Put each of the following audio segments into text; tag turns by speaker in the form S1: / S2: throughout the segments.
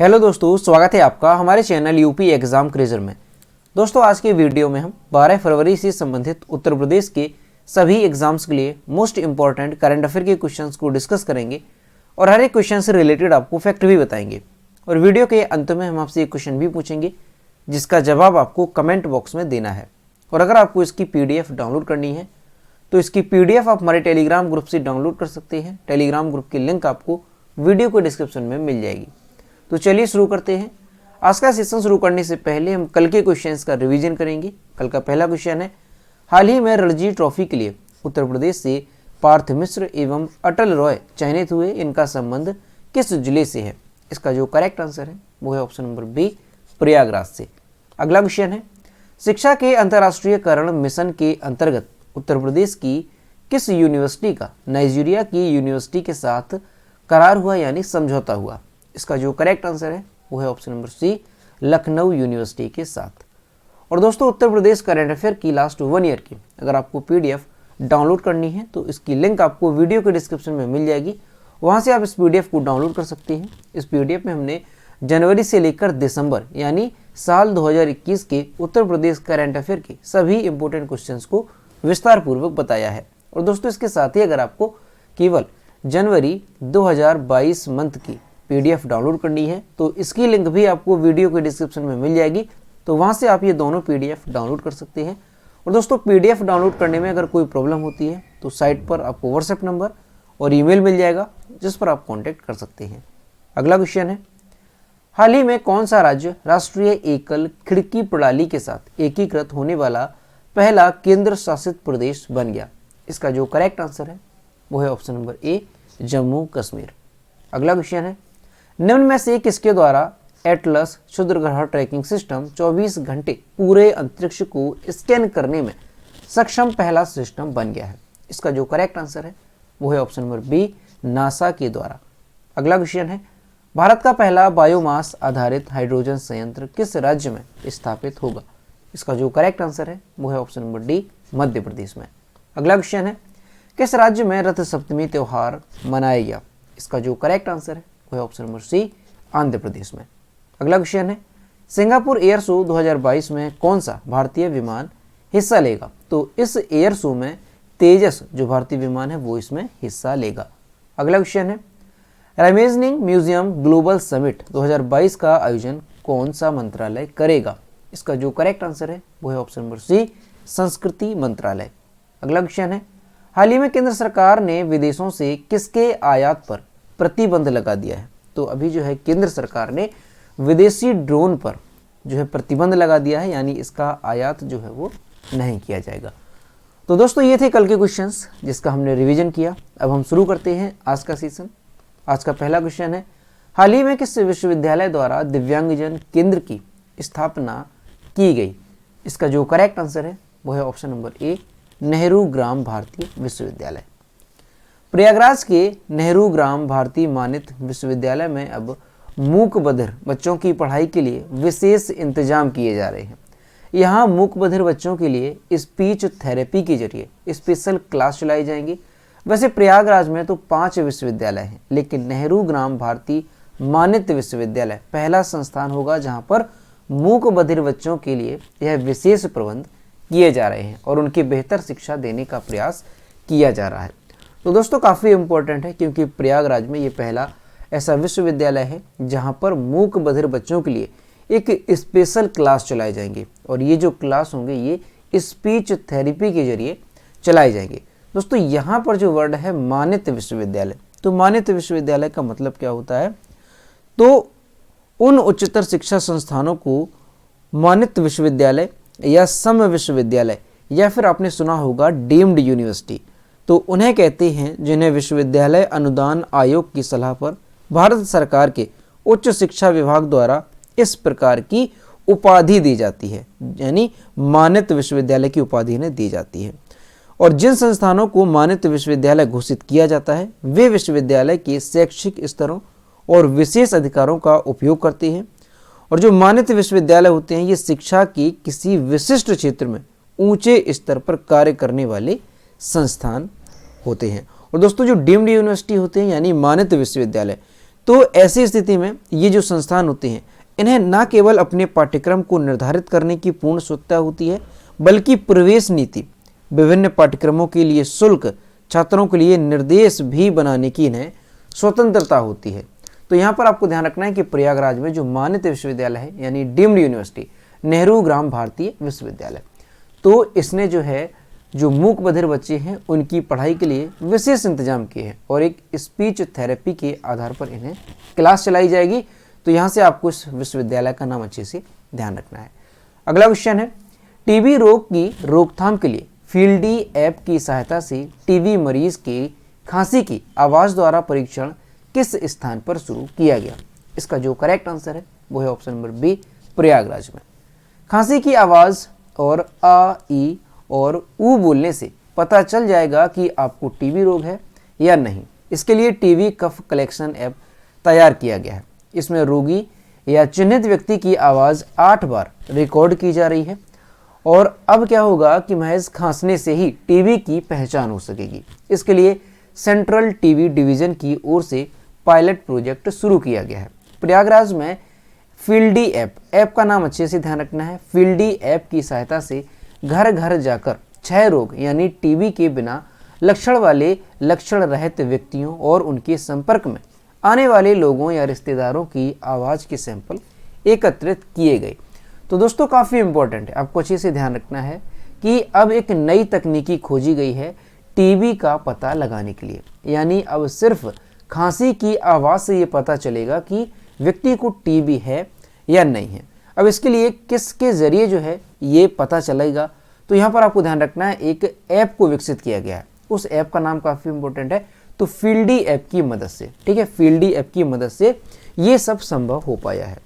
S1: Hello दोस्तों, स्वागत है आपका हमारे चैनल यूपी एग्जाम क्रेजर में। दोस्तों आज के वीडियो में हम 12 फरवरी से संबंधित उत्तर प्रदेश के सभी एग्जाम्स के लिए मोस्ट इंपॉर्टेंट करंट अफेयर के क्वेश्चंस को डिस्कस करेंगे और हर एक क्वेश्चन से रिलेटेड आपको फैक्ट भी बताएंगे। और वीडियो के अंत में हम आपसे एक क्वेश्चन भी पूछेंगे जिसका जवाब आपको कमेंट बॉक्स में देना है। और अगर आपको इसकी PDF डाउनलोड करनी है तो इसकी PDF आप हमारे टेलीग्राम ग्रुप से डाउनलोड कर सकते हैं। टेलीग्राम ग्रुप की लिंक आपको वीडियो के डिस्क्रिप्शन में मिल जाएगी। तो चलिए शुरू करते हैं। आज का सेशन शुरू करने से पहले हम कल के क्वेश्चंस का रिवीजन करेंगे। कल का पहला क्वेश्चन है, हाल ही में रणजी ट्रॉफी के लिए उत्तर प्रदेश से पार्थ मिश्र एवं अटल रॉय चयनित हुए, इनका संबंध किस जिले से है? इसका जो करेक्ट आंसर है वो है ऑप्शन नंबर बी, प्रयागराज से। अगला क्वेश्चन है, शिक्षा के अंतर्राष्ट्रीयकरण मिशन के अंतर्गत उत्तर प्रदेश की किस यूनिवर्सिटी का नाइजीरिया की यूनिवर्सिटी के साथ करार हुआ यानी समझौता हुआ? इसका जो करेक्ट आंसर है वो है option number C, Lucknow university के साथ। और दोस्तों उत्तर प्रदेश करंट अफेयर की लास्ट 1 ईयर की अगर आपको PDF डाउनलोड करनी है तो इसकी लिंक आपको वीडियो के डिस्क्रिप्शन में मिल जाएगी। वहाँ से आप इस PDF को डाउनलोड कर सकते हैं। इस PDF में हमने जनवरी से लेकर दिसंबर यानी साल 2021 के उत्तर प्रदेश करंट अफेयर के सभी इंपॉर्टेंट क्वेश्चंस को विस्तार पूर्वक बताया है। और दोस्तों इसके साथ ही अगर आपको केवल जनवरी 2022 मंथ की PDF डाउनलोड करनी है तो इसकी लिंक भी आपको वीडियो के डिस्क्रिप्शन में मिल जाएगी। तो वहाँ से आप ये दोनों PDF डाउनलोड कर सकते हैं। और दोस्तों PDF डाउनलोड करने में अगर कोई प्रॉब्लम होती है तो साइट पर आपको WhatsApp नंबर और ईमेल मिल जाएगा जिस पर आप कॉन्टैक्ट कर सकते हैं। अगला क्वेश्चन है, हाल ही में कौन सा राज्य राष्ट्रीय एकल खिड़की प्रणाली के साथ एकीकृत होने वाला पहला केंद्र शासित प्रदेश बन गया? इसका जो करेक्ट आंसर है वो है option number A, Jammu Kashmir. अगला क्वेश्चन है, निम्न में से किसके द्वारा एटलस क्षुद्रग्रह ट्रैकिंग सिस्टम 24 घंटे पूरे अंतरिक्ष को स्कैन करने में सक्षम पहला सिस्टम बन गया है? इसका जो करेक्ट आंसर है वो है ऑप्शन नंबर बी, नासा के द्वारा। अगला क्वेश्चन है, भारत का पहला बायोमास आधारित हाइड्रोजन संयंत्र किस राज्य में स्थापित होगा? इसका जो करेक्ट आंसर है वो है option number D, Madhya Pradesh में। अगला क्वेश्चन है, किस राज्य में रथ सप्तमी त्योहार मनाया गया? इसका जो करेक्ट आंसर है वो है ऑप्शन नंबर सी, आंध्र प्रदेश में। अगला क्वेश्चन है, सिंगापुर एयर शो 2022 में कौन सा भारतीय विमान हिस्सा लेगा? तो इस एयर शो में तेजस जो भारतीय विमान है वो इसमें हिस्सा लेगा। अगला क्वेश्चन है, इमेजिंग म्यूजियम ग्लोबल समिट 2022 का आयोजन कौन सा मंत्रालय करेगा? इसका जो करेक्ट आंसर है वो है ऑप्शन नंबर सी, संस्कृति मंत्रालय। अगला क्वेश्चन है, हाल ही में केंद्र सरकार ने विदेशों से किसके आयात पर प्रतिबंध लगा दिया है? तो अभी जो है केंद्र सरकार ने विदेशी ड्रोन पर जो है प्रतिबंध लगा दिया है, यानी इसका आयात जो है वो नहीं किया जाएगा। तो दोस्तों ये थे कल के क्वेश्चंस जिसका हमने रिवीजन किया। अब हम शुरू करते हैं आज का सेशन। आज का पहला क्वेश्चन है, हाल ही में किस विश्वविद्यालय द्वारा दिव्यांगजन केंद्र की स्थापना की गई? इसका जो करेक्ट आंसर है वो है ऑप्शन नंबर ए, नेहरू ग्राम भारती विश्वविद्यालय। प्रयागराज के नेहरू ग्राम भारती मानित विश्वविद्यालय में अब मूक बधिर बच्चों की पढ़ाई के लिए विशेष इंतजाम किए जा रहे हैं। यहाँ मूक बधिर बच्चों के लिए स्पीच थेरेपी के जरिए स्पेशल क्लास चलाई जाएंगी। वैसे प्रयागराज में तो 5 विश्वविद्यालय हैं, लेकिन नेहरू ग्राम भारती मानित विश्वविद्यालय पहला संस्थान होगा जहाँ पर मूक बधिर बच्चों के लिए यह विशेष प्रबंध किए जा रहे हैं और उनकी बेहतर शिक्षा देने का प्रयास किया जा रहा है। तो दोस्तों काफ़ी इम्पोर्टेंट है क्योंकि प्रयागराज में ये पहला ऐसा विश्वविद्यालय है जहाँ पर मूक बधिर बच्चों के लिए एक स्पेशल क्लास चलाए जाएंगे और ये जो क्लास होंगे ये स्पीच थेरेपी के जरिए चलाए जाएंगे। दोस्तों यहाँ पर जो वर्ड है मानित विश्वविद्यालय, तो मानित विश्वविद्यालय का मतलब क्या होता है? तो उन उच्चतर शिक्षा संस्थानों को मानित विश्वविद्यालय या सम विश्वविद्यालय या फिर आपने सुना होगा डीम्ड यूनिवर्सिटी, तो उन्हें कहते हैं जिन्हें विश्वविद्यालय अनुदान आयोग की सलाह पर भारत सरकार के उच्च शिक्षा विभाग द्वारा इस प्रकार की उपाधि दी जाती है, यानी मानित विश्वविद्यालय की उपाधि इन्हें दी जाती है। और जिन संस्थानों को मानित विश्वविद्यालय घोषित किया जाता है वे विश्वविद्यालय के शैक्षिक स्तरों और विशेष अधिकारों का उपयोग करते हैं। और जो मानित विश्वविद्यालय होते हैं ये शिक्षा के किसी विशिष्ट क्षेत्र में ऊंचे स्तर पर कार्य करने वाले संस्थान होते हैं। और दोस्तों जो डीम्ड यूनिवर्सिटी होते हैं यानी मानित विश्वविद्यालय, तो ऐसी स्थिति में ये जो संस्थान होते हैं, इन्हें न केवल अपने पाठ्यक्रम को निर्धारित करने की पूर्ण स्वतंत्रता होती है, बल्कि प्रवेश नीति, विभिन्न पाठ्यक्रमों के लिए शुल्क, छात्रों के लिए निर्देश भी बनाने की इन्हें स्वतंत्रता होती है। तो यहाँ पर आपको ध्यान रखना है कि प्रयागराज में जो मान्यता विश्वविद्यालय है, यानी डीम्ड यूनिवर्सिटी, नेहरू ग्राम भारतीय विश्वविद्यालय, तो इसने जो है जो मूक बधिर बच्चे हैं उनकी पढ़ाई के लिए विशेष इंतजाम किए हैं और एक स्पीच थेरेपी के आधार पर इन्हें क्लास चलाई जाएगी। तो यहाँ से आपको इस विश्वविद्यालय का नाम अच्छे से ध्यान रखना है। अगला क्वेश्चन है, टीबी रोग की रोकथाम के लिए फील्डी ऐप की सहायता से टीबी मरीज के खांसी की आवाज़ द्वारा परीक्षण किस स्थान पर शुरू किया गया? इसका जो करेक्ट आंसर है वो है ऑप्शन नंबर बी, प्रयागराज में। खांसी की आवाज़ और आ, ई और ऊ बोलने से पता चल जाएगा कि आपको टीबी रोग है या नहीं। इसके लिए टीबी कफ कलेक्शन ऐप तैयार किया गया है। इसमें रोगी या चिन्हित व्यक्ति की आवाज़ 8 बार रिकॉर्ड की जा रही है और अब क्या होगा कि महज खांसने से ही टीबी की पहचान हो सकेगी। इसके लिए सेंट्रल टीबी डिवीज़न की ओर से पायलट प्रोजेक्ट शुरू किया गया है। प्रयागराज में फील्डी ऐप का नाम अच्छे से ध्यान रखना है। फील्डी ऐप की सहायता से घर घर जाकर क्षय रोग यानी टीबी के बिना लक्षण वाले लक्षण रहित व्यक्तियों और उनके संपर्क में आने वाले लोगों या रिश्तेदारों की आवाज़ के सैंपल एकत्रित किए गए। तो दोस्तों काफ़ी इंपॉर्टेंट है, आपको अच्छे से ध्यान रखना है कि अब एक नई तकनीकी खोजी गई है टीबी का पता लगाने के लिए, यानी अब सिर्फ खांसी की आवाज़ से ये पता चलेगा कि व्यक्ति को टीबी है या नहीं है। अब इसके लिए किसके ज़रिए जो है ये पता चलेगा, तो यहाँ पर आपको ध्यान रखना है एक ऐप को विकसित किया गया है। उस ऐप का नाम काफ़ी इंपॉर्टेंट है, तो फील्डी ऐप की मदद से, ठीक है, फील्डी ऐप की मदद से ये सब संभव हो पाया है।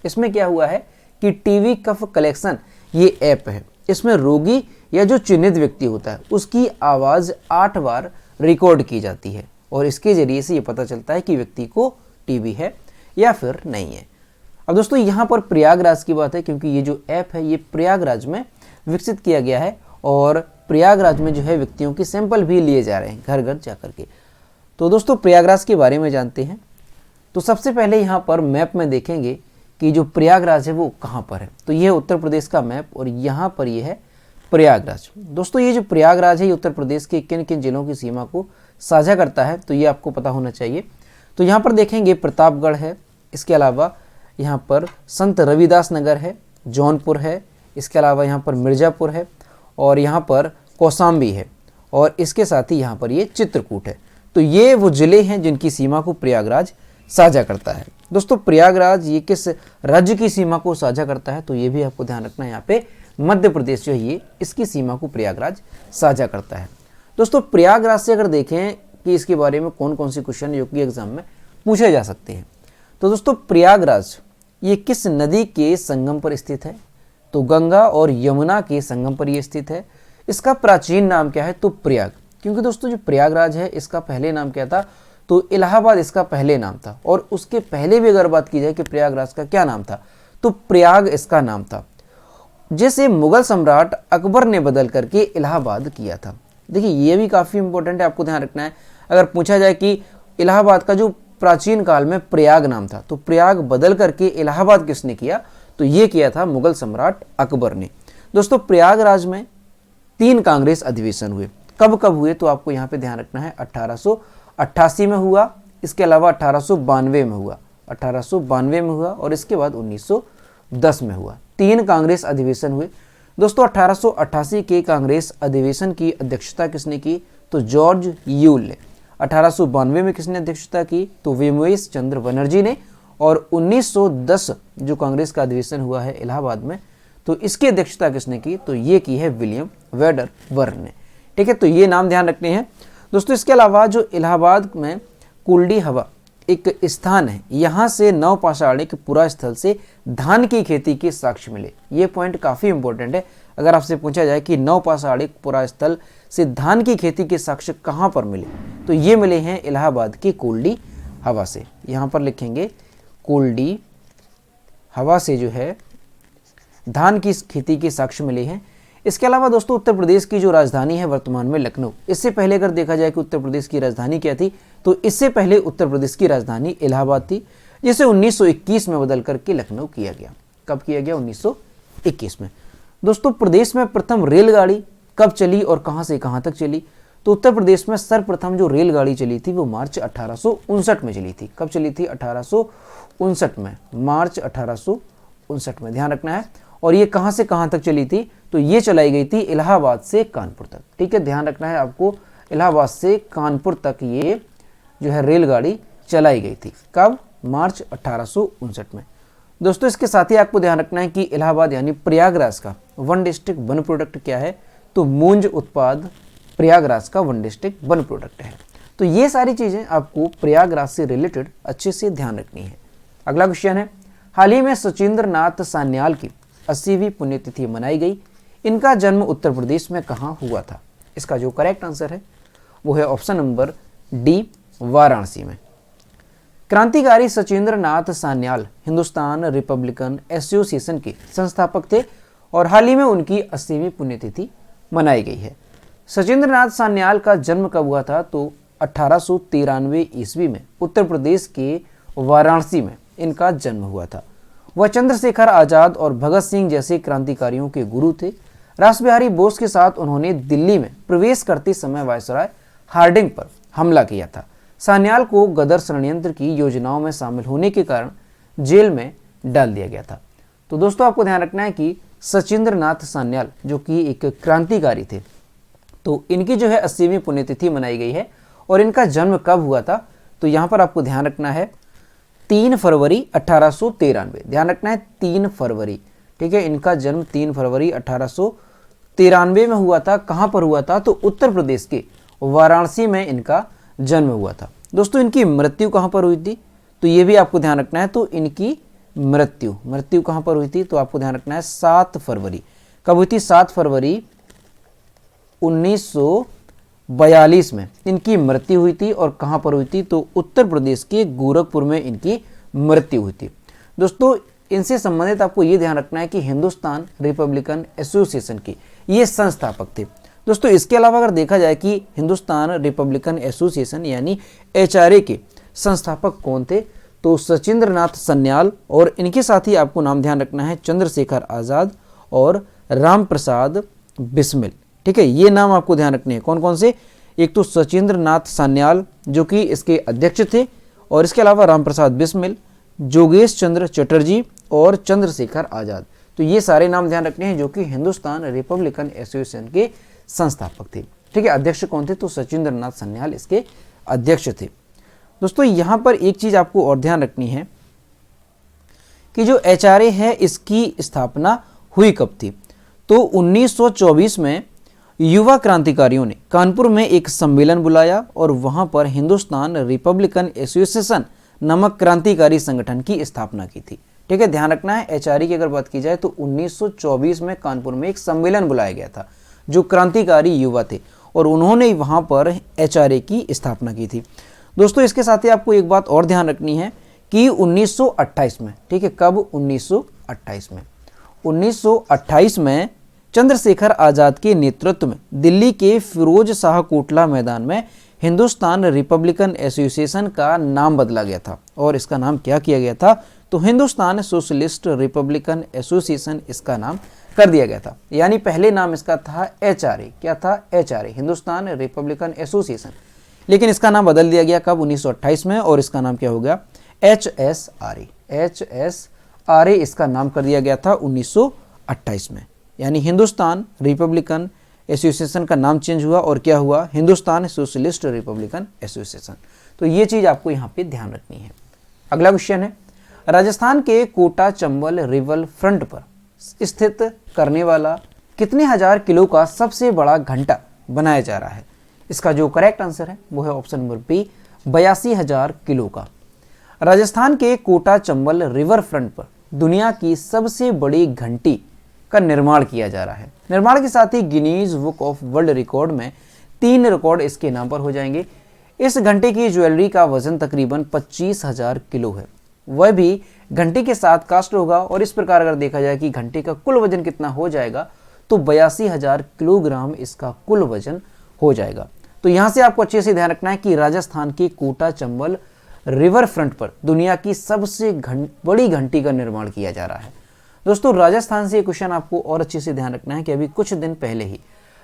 S1: इसमें क्या हुआ है कि टीबी कफ कलेक्शन ये ऐप है, इसमें रोगी या जो चिन्हित व्यक्ति होता है उसकी आवाज़ 8 बार रिकॉर्ड की जाती है और इसके ज़रिए से ये पता चलता है कि व्यक्ति को टीबी है या फिर नहीं है। अब दोस्तों यहाँ पर प्रयागराज की बात है, क्योंकि ये जो ऐप है ये प्रयागराज में विकसित किया गया है और प्रयागराज में जो है व्यक्तियों के सैंपल भी लिए जा रहे हैं घर घर जा करके। तो दोस्तों प्रयागराज के बारे में जानते हैं। तो सबसे पहले यहाँ पर मैप में देखेंगे कि जो प्रयागराज है वो कहाँ पर है। तो ये है उत्तर प्रदेश का मैप और यहाँ पर ये है प्रयागराज। दोस्तों ये जो प्रयागराज है ये उत्तर प्रदेश के किन किन जिलों की सीमा को साझा करता है, तो ये आपको पता होना चाहिए। तो यहाँ पर देखेंगे प्रतापगढ़ है, इसके अलावा यहाँ पर संत रविदास नगर है, जौनपुर है, इसके अलावा यहाँ पर मिर्ज़ापुर है और यहाँ पर कौशाम्बी है और इसके साथ ही यहाँ पर ये चित्रकूट है। तो ये वो ज़िले हैं जिनकी सीमा को प्रयागराज साझा करता है। दोस्तों प्रयागराज ये किस राज्य की सीमा को साझा करता है, तो ये भी आपको ध्यान रखना है। यहाँ पे मध्य प्रदेश जो है ये इसकी सीमा को प्रयागराज साझा करता है। दोस्तों प्रयागराज से अगर देखें कि इसके बारे में कौन कौन से क्वेश्चन जो कि एग्जाम में पूछे जा सकते हैं, तो दोस्तों प्रयागराज ये किस नदी के संगम पर स्थित है? तो गंगा और यमुना के संगम पर ये स्थित है। इसका प्राचीन नाम क्या है? तो प्रयाग, क्योंकि दोस्तों जो प्रयागराज है इसका पहले नाम क्या था? तो इलाहाबाद इसका पहले नाम था और उसके पहले भी अगर बात की जाए कि प्रयागराज का क्या नाम था, तो प्रयाग इसका नाम था, जैसे मुगल सम्राट अकबर ने बदल करके इलाहाबाद किया था। देखिए ये भी काफ़ी इंपॉर्टेंट है, आपको ध्यान रखना है। अगर पूछा जाए कि इलाहाबाद का जो प्राचीन काल में प्रयाग नाम था, तो प्रयाग बदल करके इलाहाबाद किसने किया? तो ये किया था मुगल सम्राट अकबर ने। दोस्तों प्रयागराज में 3 कांग्रेस अधिवेशन हुए। कब कब हुए? तो आपको यहाँ पे ध्यान रखना है 1888 में हुआ, इसके अलावा 1892 में हुआ, 1892 में हुआ और इसके बाद 1910 में हुआ। 3 कांग्रेस अधिवेशन हुए। दोस्तों 1888 के कांग्रेस अधिवेशन की अध्यक्षता किसने की? तो जॉर्ज यूल ने। 1892 में किसने अध्यक्षता की? तो वेमुएस चंद्र बनर्जी ने। और 1910 जो कांग्रेस का अधिवेशन हुआ है इलाहाबाद में, तो इसकी अध्यक्षता किसने की? तो ये की है विलियम वेडरबर्न ने। ठीक है, तो ये नाम ध्यान रखने हैं दोस्तों। इसके अलावा जो इलाहाबाद में कुलडी हवा एक स्थान है, यहाँ से नवपाषाणिक पुरा स्थल से धान की खेती के साक्ष्य मिले। ये पॉइंट काफ़ी इंपॉर्टेंट है। अगर आपसे पूछा जाए कि नवपाषाणिक पुरा स्थल से धान की खेती के साक्ष्य कहाँ पर मिले, तो ये मिले हैं इलाहाबाद की कुलडी हवा से। यहाँ पर लिखेंगे कुलडी हवा से जो है धान की खेती के साक्ष्य मिले हैं इसके अलावा दोस्तों उत्तर प्रदेश की जो राजधानी है वर्तमान में लखनऊ, इससे पहले अगर देखा जाए कि उत्तर प्रदेश की राजधानी क्या थी, तो इससे पहले उत्तर प्रदेश की राजधानी इलाहाबाद थी, जिसे 1921 में बदल करके लखनऊ किया गया। कब किया गया? 1921 में। दोस्तों प्रदेश में प्रथम रेलगाड़ी कब चली और कहां से कहां तक चली? तो उत्तर प्रदेश में सर्वप्रथम जो रेलगाड़ी चली थी वो मार्च 1859 में चली थी। कब चली थी? 1859 में, मार्च 1859 में, ध्यान रखना है। और ये कहां से कहां तक चली थी? तो ये चलाई गई थी इलाहाबाद से कानपुर तक। ठीक है, ध्यान रखना है आपको, इलाहाबाद से कानपुर तक ये जो है रेलगाड़ी चलाई गई थी। कब? मार्च 1859 में। दोस्तों इसके साथ ही आपको ध्यान रखना है कि इलाहाबाद यानी प्रयागराज का वन डिस्ट्रिक्ट वन प्रोडक्ट क्या है? तो मूंज उत्पाद प्रयागराज का वन डिस्ट्रिक्ट वन प्रोडक्ट है। तो ये सारी चीजें आपको प्रयागराज से रिलेटेड अच्छे से ध्यान रखनी है। अगला क्वेश्चन है, हाल ही में सचिंद्र नाथ सान्याल की 80वीं पुण्यतिथि मनाई गई। इनका जन्म उत्तर प्रदेश में कहाँ हुआ था? इसका जो करेक्ट आंसर है वो है ऑप्शन नंबर डी, वाराणसी में। क्रांतिकारी सचिंद्र नाथ सान्याल हिंदुस्तान रिपब्लिकन एसोसिएशन के संस्थापक थे और हाल ही में उनकी 80वीं पुण्यतिथि मनाई गई है। सचिंद्र नाथ सान्याल का जन्म कब हुआ था? तो 1893 ईस्वी में उत्तर प्रदेश के वाराणसी में इनका जन्म हुआ था। वह चंद्रशेखर आजाद और भगत सिंह जैसे क्रांतिकारियों के गुरु थे। रासबिहारी बोस के साथ उन्होंने दिल्ली में प्रवेश करते समय वायसराय हार्डिंग पर हमला किया था। सान्याल को गदर षड्यंत्र की योजनाओं में शामिल होने के कारण जेल में डाल दिया गया था। तो दोस्तों आपको ध्यान रखना है कि सचिंद्र नाथ सान्याल जो कि एक क्रांतिकारी थे, तो इनकी जो है 80वीं पुण्यतिथि मनाई गई है। और इनका जन्म कब हुआ था? तो यहाँ पर आपको ध्यान रखना है 3 फरवरी 1893। ध्यान रखना है 3 फरवरी। ठीक है, इनका जन्म 3 फरवरी 1893 में हुआ था। कहाँ पर हुआ था? तो उत्तर प्रदेश के वाराणसी में इनका जन्म हुआ था। दोस्तों इनकी मृत्यु कहाँ पर हुई थी? तो ये भी आपको ध्यान रखना है। तो इनकी मृत्यु कहाँ पर हुई थी? तो आपको ध्यान रखना है 7 फरवरी। कब हुई थी? 7 फरवरी 1942 में इनकी मृत्यु हुई थी। और कहाँ पर हुई थी? तो उत्तर प्रदेश के गोरखपुर में इनकी मृत्यु हुई थी। दोस्तों इनसे संबंधित आपको ये ध्यान रखना है कि हिंदुस्तान रिपब्लिकन एसोसिएशन के ये संस्थापक थे। दोस्तों इसके अलावा अगर देखा जाए कि हिंदुस्तान रिपब्लिकन एसोसिएशन यानी HRA के संस्थापक कौन थे? तो सचिंद्र नाथ सान्याल, और इनके साथ ही आपको नाम ध्यान रखना है चंद्रशेखर आजाद और राम प्रसाद बिस्मिल। ठीक है, ये नाम आपको ध्यान रखने हैं। कौन कौन से? एक तो सचिंद्र नाथ सान्याल जो कि इसके अध्यक्ष थे, और इसके अलावा राम प्रसाद बिस्मिल, जोगेश चंद्र चटर्जी और चंद्रशेखर आजाद। तो ये सारे नाम ध्यान रखने हैं जो कि हिंदुस्तान रिपब्लिकन एसोसिएशन के संस्थापक थे। ठीक है, अध्यक्ष कौन थे? तो सचिंद्र नाथ सान्याल इसके अध्यक्ष थे। दोस्तों यहाँ पर एक चीज आपको और ध्यान रखनी है कि जो HRA है इसकी स्थापना हुई कब थी? तो 1924 में युवा क्रांतिकारियों ने कानपुर में एक सम्मेलन बुलाया और वहां पर हिंदुस्तान रिपब्लिकन एसोसिएशन नामक क्रांतिकारी संगठन की स्थापना की थी। ठीक है, ध्यान रखना है HRA की अगर बात की जाए तो 1924 में कानपुर में एक सम्मेलन बुलाया गया था जो क्रांतिकारी युवा थे, और उन्होंने वहां पर HRA की स्थापना की थी। दोस्तों इसके साथ ही आपको एक बात और ध्यान रखनी है कि 1928 में, ठीक है, कब? 1928 में, 1928 में चंद्रशेखर आजाद के नेतृत्व में दिल्ली के फिरोज शाह कोटला मैदान में हिंदुस्तान रिपब्लिकन एसोसिएशन का नाम बदला गया था। और इसका नाम क्या किया गया था? तो हिंदुस्तान सोशलिस्ट रिपब्लिकन एसोसिएशन इसका नाम कर दिया गया था। यानी पहले नाम इसका था HRA। क्या था? HRA, Hindustan Republican association. लेकिन इसका नाम बदल दिया गया कब? 1928 में, और इसका नाम क्या हो गया? HSRA। HSRA इसका नाम कर दिया गया था 1928 में। यानी हिंदुस्तान रिपब्लिकन एसोसिएशन का नाम चेंज हुआ और क्या हुआ? Hindustan socialist Republican association. तो ये चीज आपको यहाँ पे ध्यान रखनी है। अगला क्वेश्चन है, राजस्थान के कोटा चंबल रिवर फ्रंट पर स्थित करने वाला कितने हजार किलो का सबसे बड़ा घंटा बनाया जा रहा है? इसका जो करेक्ट आंसर है वो है ऑप्शन नंबर बी, 82,000 किलो का। राजस्थान के कोटा चंबल रिवर फ्रंट पर दुनिया की सबसे बड़ी घंटी का निर्माण किया जा रहा है। निर्माण के साथ ही Guinness book of world record में 3 रिकॉर्ड इसके नाम पर हो जाएंगे। इस घंटे की ज्वेलरी का वजन तकरीबन 25,000 किलो है, वह भी घंटे के साथ कास्ट होगा। और इस प्रकार अगर देखा जाए कि घंटे का कुल वजन कितना हो जाएगा तो 82,000 किलोग्राम इसका कुल वजन हो जाएगा। तो यहाँ से आपको अच्छे से ध्यान रखना है कि राजस्थान के कोटा चंबल रिवर फ्रंट पर दुनिया की सबसे बड़ी घंटी का निर्माण किया जा रहा है। दोस्तों राजस्थान से ये क्वेश्चन आपको और अच्छे से ध्यान रखना है कि अभी कुछ दिन पहले ही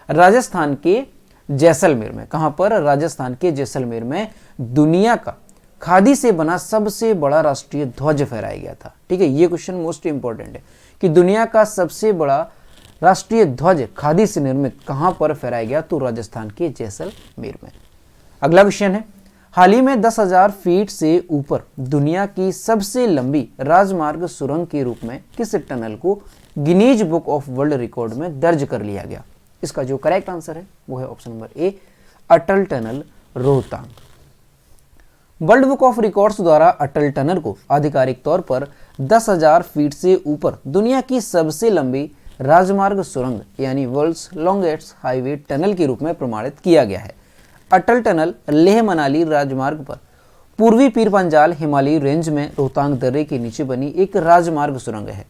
S1: राजस्थान के जैसलमेर में, कहां पर, राजस्थान के जैसलमेर में दुनिया का खादी से बना सबसे बड़ा राष्ट्रीय ध्वज फहराया गया था। ठीक है, ये क्वेश्चन मोस्ट इंपॉर्टेंट है कि दुनिया का सबसे बड़ा राष्ट्रीय ध्वज खादी से निर्मित कहां पर फहराया गया, तो राजस्थान के जैसलमेर में। अगला क्वेश्चन है, हाल ही में 10,000 फीट से ऊपर दुनिया की सबसे लंबी राजमार्ग सुरंग के रूप में किस टनल को Guinness book of world record में दर्ज कर लिया गया? इसका जो करेक्ट आंसर है वो है option number A, Atal tunnel Rohtang. World book of records द्वारा अटल टनल को आधिकारिक तौर पर 10,000 फीट से ऊपर दुनिया की सबसे लंबी राजमार्ग सुरंग यानी वर्ल्ड्स लॉन्गेस्ट हाईवे टनल के रूप में प्रमाणित किया गया है। अटल टनल लेह मनाली राजमार्ग पर पूर्वी पीर पंजाल हिमालयी रेंज में रोहतांग दर्रे के नीचे बनी एक राजमार्ग सुरंग है।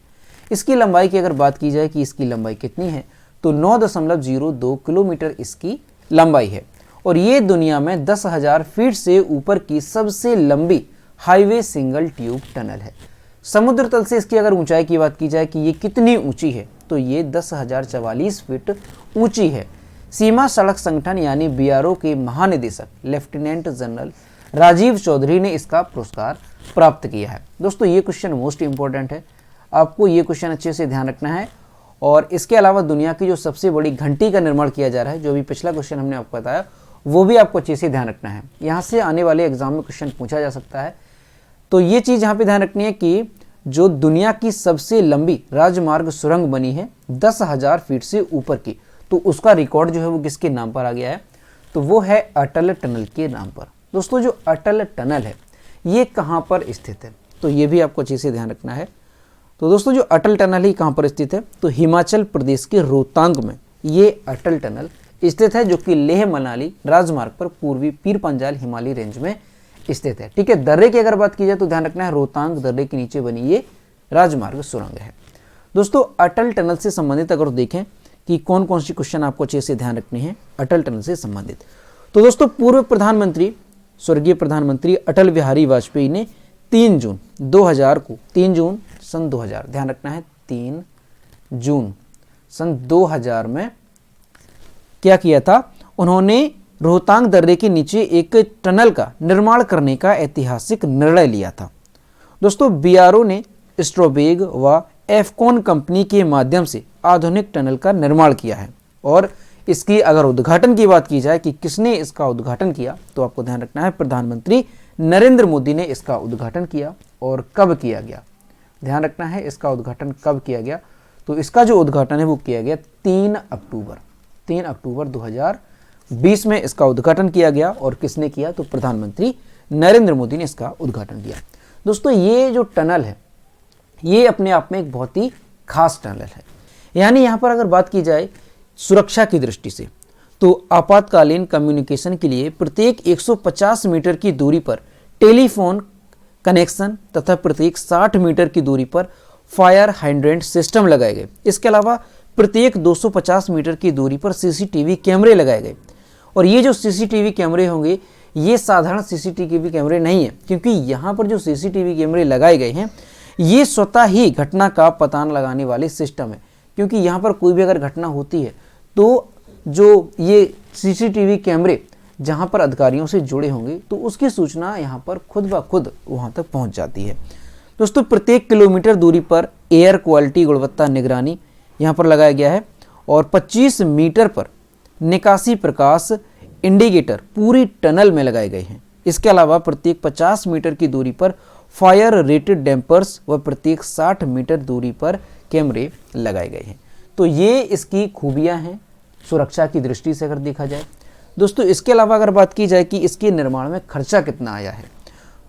S1: इसकी लंबाई की अगर बात की जाए कि इसकी लंबाई कितनी है, तो 9.02 किलोमीटर इसकी लंबाई है और ये दुनिया में 10,000 फीट से ऊपर की सबसे लंबी हाईवे सिंगल ट्यूब टनल है। समुद्र तल से इसकी अगर ऊंचाई की बात की जाए कि ये कितनी ऊंची है, तो ये 10,044 फीट ऊंची है। सीमा सड़क संगठन यानी बीआरओ के महानिदेशक लेफ्टिनेंट जनरल राजीव चौधरी ने इसका पुरस्कार प्राप्त किया है। दोस्तों ये क्वेश्चन मोस्ट इंपॉर्टेंट है, आपको ये क्वेश्चन अच्छे से ध्यान रखना है। और इसके अलावा दुनिया की जो सबसे बड़ी घंटी का निर्माण किया जा रहा है, जो भी पिछला क्वेश्चन हमने आपको बताया, वो भी आपको अच्छे से ध्यान रखना है। यहाँ से आने वाले एग्जाम में क्वेश्चन पूछा जा सकता है। तो ये चीज़ यहाँ पे ध्यान रखनी है कि जो दुनिया की सबसे लंबी राजमार्ग सुरंग बनी है 10,000 फीट से ऊपर की, तो उसका रिकॉर्ड जो है वो किसके नाम पर आ गया है, तो वो है अटल टनल के नाम पर। दोस्तों जो अटल टनल है ये कहाँ पर स्थित है, तो ये भी आपको अच्छे से ध्यान रखना है। तो दोस्तों जो अटल टनल ही कहाँ पर स्थित है, तो हिमाचल प्रदेश के रोहतांग में ये अटल टनल स्थित है, जो कि लेह मनाली राजमार्ग पर पूर्वी पीर पंजाल हिमालयी रेंज में स्थित है। ठीक है, दर्रे की अगर बात की जाए तो ध्यान रखना है रोहतांग दर्रे के नीचे बनी ये राजमार्ग सुरंग है। दोस्तों अटल टनल से संबंधित अगर देखें कि कौन कौन सी क्वेश्चन आपको अच्छे से ध्यान रखने हैं अटल टनल से संबंधित, तो दोस्तों पूर्व प्रधानमंत्री स्वर्गीय प्रधानमंत्री अटल बिहारी वाजपेयी ने 3 जून 2000 को 3 जून सन 2000, ध्यान रखना है 3 जून सन 2000 में क्या किया था, उन्होंने रोहतांग दर्रे के नीचे एक टनल का निर्माण करने का ऐतिहासिक निर्णय लिया था। दोस्तों बीआरओ ने स्ट्रोबेग व एफकॉन कंपनी के माध्यम से आधुनिक टनल का निर्माण किया है। और इसकी अगर उद्घाटन की बात की जाए कि किसने इसका उद्घाटन किया, तो आपको ध्यान रखना है प्रधानमंत्री नरेंद्र मोदी ने इसका उद्घाटन किया। और कब किया गया, ध्यान रखना है इसका उद्घाटन कब किया गया, तो इसका जो उद्घाटन है वो किया गया 3 अक्टूबर 2020 में इसका उद्घाटन किया गया। और किसने किया, तो प्रधानमंत्री नरेंद्र मोदी ने इसका उद्घाटन किया। दोस्तों ये जो टनल है ये अपने आप में एक बहुत ही खास टनल है। यानी यहाँ पर अगर बात की जाए सुरक्षा की दृष्टि से, तो आपातकालीन कम्युनिकेशन के लिए प्रत्येक 150 मीटर की दूरी पर टेलीफोन कनेक्शन तथा प्रत्येक 60 मीटर की दूरी पर फायर हाइड्रेंट सिस्टम लगाए गए। इसके अलावा प्रत्येक 250 मीटर की दूरी पर सीसीटीवी कैमरे लगाए गए। और ये जो सीसीटीवी कैमरे होंगे ये साधारण सीसीटीवी कैमरे नहीं है, क्योंकि यहाँ पर जो सीसीटीवी कैमरे लगाए गए हैं ये स्वतः ही घटना का पता लगाने वाले सिस्टम है। क्योंकि यहाँ पर कोई भी अगर घटना होती है तो जो ये सीसीटीवी कैमरे जहाँ पर अधिकारियों से जुड़े होंगे तो उसकी सूचना यहाँ पर खुद ब खुद वहाँ तक पहुँच जाती है। दोस्तों प्रत्येक किलोमीटर दूरी पर एयर क्वालिटी गुणवत्ता निगरानी यहाँ पर लगाया गया है। और 25 मीटर पर निकासी प्रकाश इंडिकेटर पूरी टनल में लगाए गए हैं। इसके अलावा प्रत्येक 50 मीटर की दूरी पर फायर रेटेड डैम्पर्स व प्रत्येक 60 मीटर दूरी पर कैमरे लगाए गए हैं। तो ये इसकी खूबियां हैं सुरक्षा की दृष्टि से अगर देखा जाए। दोस्तों इसके अलावा अगर बात की जाए कि इसके निर्माण में खर्चा कितना आया है,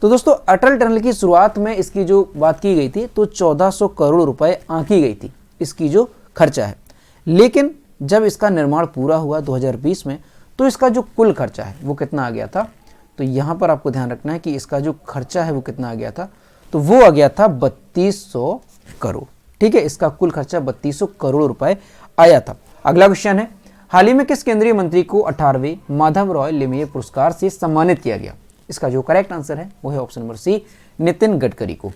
S1: तो दोस्तों अटल टनल की शुरुआत में इसकी जो बात की गई थी तो 1400 करोड़ रुपए आंकी गई थी इसकी जो खर्चा है। लेकिन जब इसका निर्माण पूरा हुआ 2020 में तो इसका जो कुल खर्चा है वो कितना आ गया था, तो यहाँ पर आपको ध्यान रखना है कि इसका जो खर्चा है वो कितना आ गया था, तो वो आ गया था 3200 करोड़। ठीक है, इसका कुल खर्चा 3200 करोड़ रुपए आया था। अगला क्वेश्चन है, हाल ही में किस केंद्रीय मंत्री को 18वें माधव रॉय लिमये पुरस्कार से सम्मानित किया गया? इसका जो करेक्ट आंसर है वो है option number C, Nitin Gadkari को।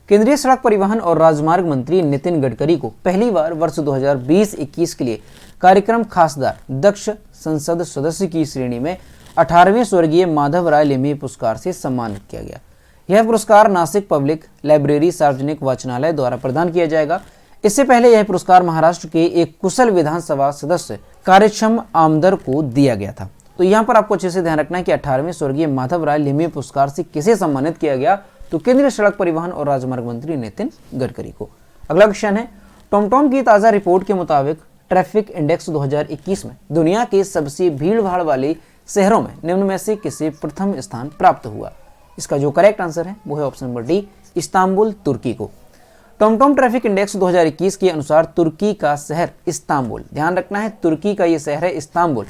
S1: केंद्रीय सड़क परिवहन और राजमार्ग मंत्री नितिन गडकरी को पहली बार वर्ष 2020-21 के लिए कार्यक्रम खासदार दक्ष संसद सदस्य की श्रेणी में 18वें स्वर्गीय माधव राय लिमये पुरस्कार से सम्मानित किया गया। यह पुरस्कार नासिक पब्लिक लाइब्रेरी सार्वजनिक वाचनालय द्वारा प्रदान किया जाएगा। इससे पहले यह पुरस्कार महाराष्ट्र के एक कुशल विधानसभा सदस्य कार्यक्षम आमदर को दिया गया था। तो यहाँ पर आपको अच्छे से ध्यान रखना है कि 18वें स्वर्गीय माधव राय लिमये पुरस्कार से किसे सम्मानित किया गया? तो केंद्रीय सड़क परिवहन और राजमार्ग मंत्री नितिन गडकरी को। अगला क्वेश्चन है, टॉमटॉम की ताजा रिपोर्ट के मुताबिक ट्रैफिक इंडेक्स 2021 में दुनिया के सबसे भीड़ भाड़ वाले शहरों में निम्न में से किसे प्रथम स्थान प्राप्त हुआ? इसका जो करेक्ट आंसर है वो है ऑप्शन नंबर डी, इस्तांबुल तुर्की को। टॉमटॉम ट्रैफिक इंडेक्स 2021 के अनुसार तुर्की का शहर इस्तांबुल, ध्यान रखना है तुर्की का ये शहर है इस्तांबुल,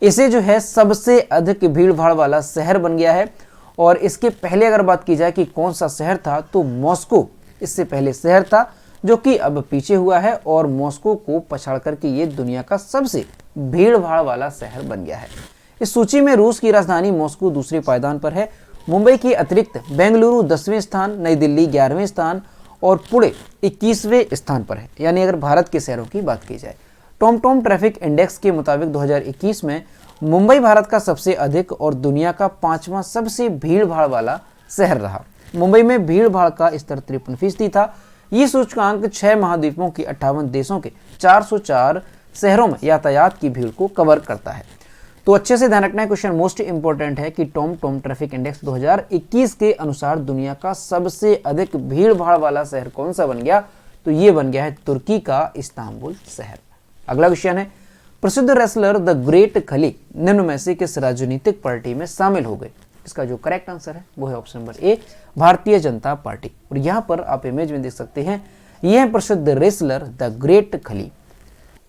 S1: इसे जो है सबसे अधिक भीड़ भाड़ वाला शहर बन गया है। और इसके पहले अगर बात की जाए कि कौन सा शहर था, तो मॉस्को इससे पहले शहर था, जो कि अब पीछे हुआ है और मॉस्को को पछाड़ करके ये दुनिया का सबसे भीड़ भाड़ वाला शहर बन गया है। इस सूची में रूस की राजधानी मॉस्को दूसरे पायदान पर है। मुंबई के अतिरिक्त बेंगलुरु 10वें स्थान, नई दिल्ली 11वें स्थान और पुणे 21वें स्थान पर है, यानी अगर भारत के शहरों की बात की जाए। टॉमटॉम ट्रैफिक इंडेक्स के मुताबिक 2021 में मुंबई भारत का सबसे अधिक और दुनिया का 5वां सबसे भीड़ भाड़ वाला शहर रहा। मुंबई में भीड़ भाड़ का स्तर 53% था। ये सूचकांक 6 महाद्वीपों के 58 देशों के 404 शहरों में यातायात की भीड़ को कवर करता है। तो अच्छे से ध्यान रखना है, क्वेश्चन मोस्ट इंपोर्टेंट है कि टॉमटॉम ट्रैफिक इंडेक्स 2021 के अनुसार दुनिया का सबसे अधिक भीड़ भाड़ वाला शहर कौन सा बन गया? तो ये बन गया है तुर्की का इस्तांबुल शहर। अगला क्वेश्चन है, प्रसिद्ध रेसलर द ग्रेट खली निम्न में से किस राजनीतिक पार्टी में शामिल हो गए? इसका जो करेक्ट आंसर है वो है option number A, Bharatiya Janata party. और यहाँ पर आप इमेज में देख सकते हैं, यह प्रसिद्ध रेसलर द ग्रेट खली।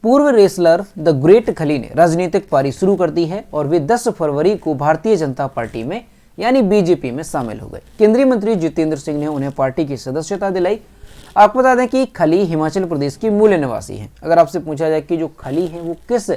S1: पूर्व रेसलर द ग्रेट खली ने राजनीतिक पारी शुरू कर दी है और वे 10 फरवरी को भारतीय जनता पार्टी में यानी बीजेपी में शामिल हो गए। केंद्रीय मंत्री जितेंद्र सिंह ने उन्हें पार्टी की सदस्यता दिलाई। आपको बता दें कि खली हिमाचल प्रदेश की मूल निवासी हैं। अगर आपसे पूछा जाए कि जो खली है वो किस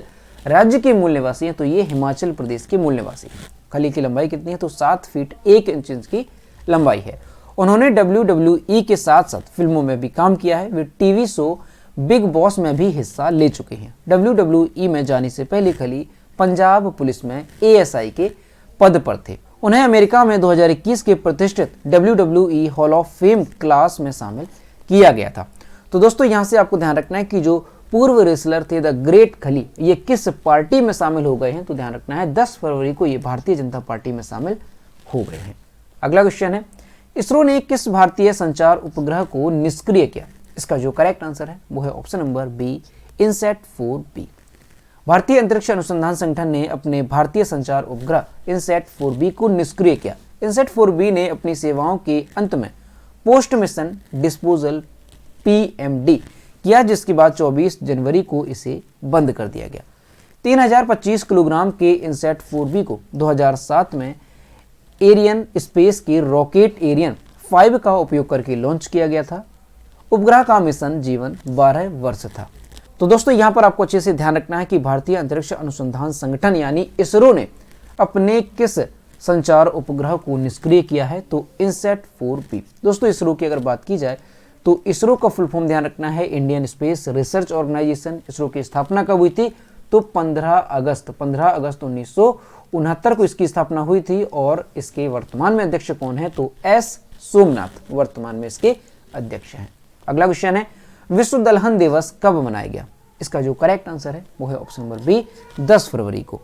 S1: राज्य के मूल निवासी हैं, तो ये हिमाचल प्रदेश के मूल निवासी हैं। खली की लंबाई कितनी है? तो 7 फीट 1 इंच की लंबाई है। उन्होंने WWE के साथ साथ फिल्मों में भी काम किया है। वे टीवी शो बिग बॉस में भी हिस्सा ले चुके हैं। WWE में जाने से पहले खली पंजाब पुलिस में ASI के पद पर थे। उन्हें अमेरिका में 2021 के प्रतिष्ठित WWE hall of fame class में शामिल किया गया था। तो दोस्तों यहाँ से आपको ध्यान रखना है कि जो पूर्व रेसलर थे द ग्रेट खली, ये किस पार्टी में शामिल हो गए हैं? तो ध्यान रखना है 10 फरवरी को ये भारतीय जनता पार्टी में शामिल हो गए हैं। अगला क्वेश्चन है, इसरो ने किस भारतीय संचार उपग्रह को निष्क्रिय किया? इसका जो करेक्ट आंसर है वो है option number B, INSAT 4B। भारतीय अंतरिक्ष अनुसंधान संगठन ने अपने भारतीय संचार उपग्रह इनसैट 4B को निष्क्रिय किया। इनसैट 4B ने अपनी सेवाओं के अंत में पोस्ट मिशन डिस्पोजल PMD किया, जिसके बाद 24 जनवरी को इसे बंद कर दिया गया। 3025 किलोग्राम के इनसैट 4B को 2007 में एरियन स्पेस के रॉकेट एरियन 5 का उपयोग करके लॉन्च किया गया था। उपग्रह का मिशन जीवन 12 वर्ष था। तो दोस्तों यहाँ पर आपको अच्छे से ध्यान रखना है कि भारतीय अंतरिक्ष अनुसंधान संगठन यानी इसरो ने अपने किस संचार उपग्रह को निष्क्रिय किया है? तो इनसैट 4B। दोस्तों इसरो की अगर बात की जाए तो इसरो का फुल फॉर्म ध्यान रखना है Indian space research organisation. ISRO की स्थापना कब हुई थी? तो 15 अगस्त 1969 को इसकी स्थापना हुई थी। और इसके वर्तमान में अध्यक्ष कौन है? तो S सोमनाथ वर्तमान में इसके अध्यक्ष हैं। अगला क्वेश्चन है, विश्व दलहन दिवस कब मनाया गया? इसका जो करेक्ट आंसर है वो है ऑप्शन नंबर बी, 10 फरवरी को।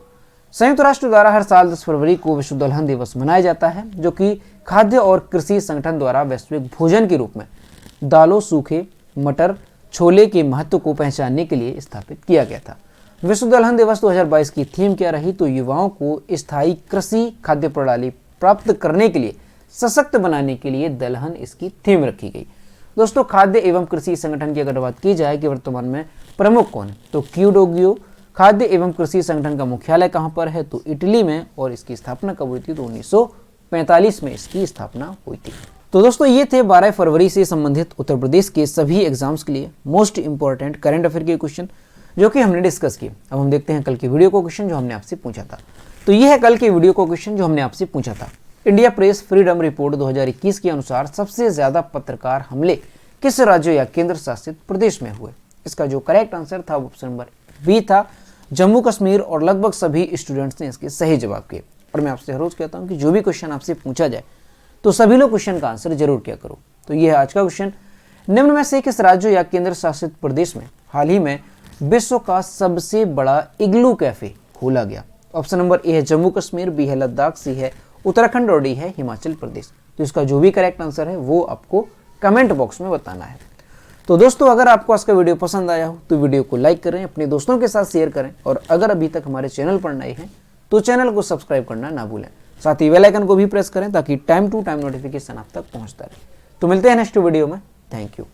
S1: संयुक्त राष्ट्र द्वारा हर साल 10 फरवरी को विश्व दलहन दिवस मनाया जाता है, जो कि खाद्य और कृषि संगठन द्वारा वैश्विक भोजन के रूप में दालों, सूखे मटर, छोले के महत्व को पहचानने के लिए स्थापित किया गया था। विश्व दलहन दिवस 2022 की थीम क्या रही? तो युवाओं को स्थायी कृषि खाद्य प्रणाली प्राप्त करने के लिए सशक्त बनाने के लिए दलहन इसकी थीम रखी गई। दोस्तों खाद्य एवं कृषि संगठन की अगर बात की जाए कि वर्तमान में प्रमुख कौन है? तो क्यूडोगियो। खाद्य एवं कृषि संगठन का मुख्यालय कहाँ पर है? तो इटली में। और इसकी स्थापना कब हुई थी? तो 1945 में इसकी स्थापना हुई थी। तो दोस्तों ये थे 12 फरवरी से संबंधित उत्तर प्रदेश के सभी एग्जाम्स के लिए मोस्ट इंपॉर्टेंट करंट अफेयर के क्वेश्चन जो कि हमने डिस्कस किए। अब हम देखते हैं कल के वीडियो को क्वेश्चन जो हमने आपसे पूछा था। तो ये है कल के वीडियो को क्वेश्चन जो हमने आपसे पूछा था। इंडिया प्रेस फ्रीडम रिपोर्ट 2021 के अनुसार सबसे ज्यादा पत्रकार हमले किस राज्य या केंद्र शासित प्रदेश में हुए? इसका जो करेक्ट आंसर था ऑप्शन नंबर बी था, जम्मू कश्मीर, और लगभग सभी स्टूडेंट्स ने इसके सही जवाब किए। और मैं आपसे हर रोज कहता हूं कि जो भी क्वेश्चन आपसे पूछा जाए तो सभी लोग क्वेश्चन का आंसर जरूर किया करो। तो यह है आज का क्वेश्चन, निम्न में से किस राज्य या केंद्र शासित प्रदेश में हाल ही में विश्व का सबसे बड़ा इग्लू कैफे खोला गया? ऑप्शन नंबर ए है जम्मू कश्मीर, बी है लद्दाख, सी है उत्तराखंड और डी है हिमाचल प्रदेश। तो इसका जो भी करेक्ट आंसर है वो आपको कमेंट बॉक्स में बताना है। तो दोस्तों अगर आपको आज का वीडियो पसंद आया हो तो वीडियो को लाइक करें, अपने दोस्तों के साथ शेयर करें, और अगर अभी तक हमारे चैनल पर नए हैं तो चैनल को सब्सक्राइब करना ना भूलें। साथ ही बेल आइकन को भी प्रेस करें ताकि टाइम टू टाइम नोटिफिकेशन आप तक पहुंचता रहे। तो मिलते हैं नेक्स्ट वीडियो में। Thank you.